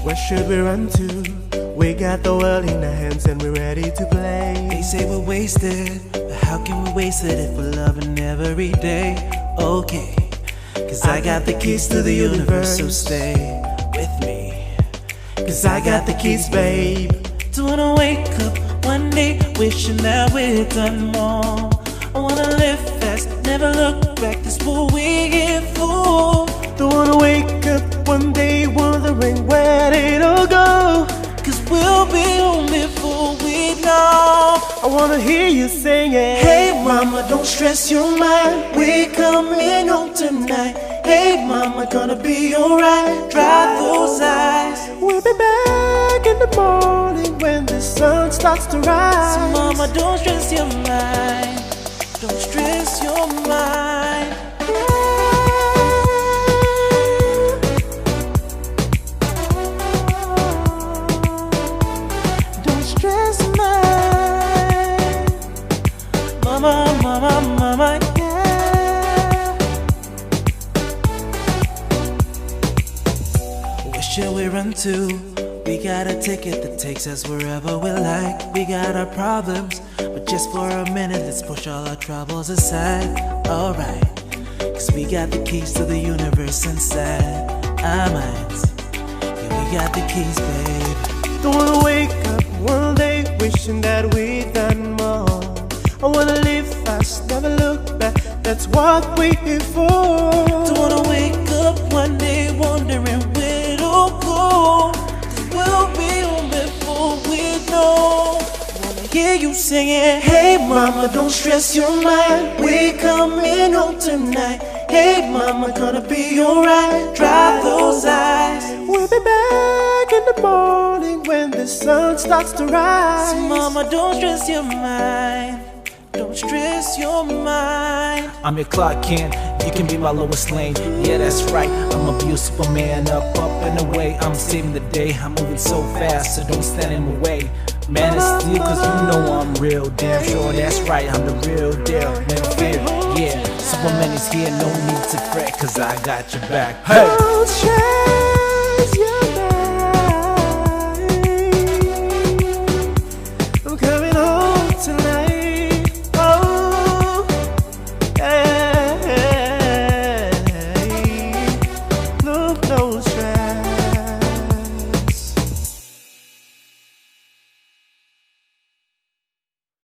Where should we run to? We got the world in our hands and we're ready to play. They say we're wasted, but how can we waste it if we're loving every day? Okay, cause I got the keys to the universe, so stay with me. Cause I got the keys, babe. Don't wanna wake up one day wishing that we're done more. I wanna live fast, never look back, that's what we here for. Don't wanna wake up one day wondering where it all go. Cause we'll be home before we know. I wanna hear you singing. Hey mama, don't stress your mind, we coming home tonight. Hey mama, gonna be alright, dry those eyes. We'll be back in the morning when the sun starts to rise. So mama, don't stress your mind, don't stress your mind. Don't stress your mind. Mama, mama, mama, yeah. Where should we run to? We got a ticket that takes us wherever we like. We got our problems, but just for a minute, let's push all our troubles aside. Alright, cause we got the keys to the universe inside our minds. Yeah, we got the keys, babe. Don't wanna wake up one day wishing that we'd done more. I wanna live fast, never look back, that's what we're here for. Don't wanna wake up one day wondering where it'll go. We'll be home before we know. Wanna hear you singing. Hey mama, don't stress your mind, we coming home tonight. Hey mama, gonna be alright, dry those eyes. We'll be back in the morning when the sun starts to rise. So mama, don't stress your mind, don't stress your mind. I'm your Clark Kent, you can be my Lois Lane. Yeah, that's right, I'm a beautiful man. Up and away, I'm saving the day. I'm moving so fast, so don't stand in my way. Man, it's steel, cause you know I'm real. Damn sure that's right, I'm the real deal. Never fear, yeah, Superman is here, no need to fret, cause I got your back. Hey! Don't stress your mind, I'm coming home tonight.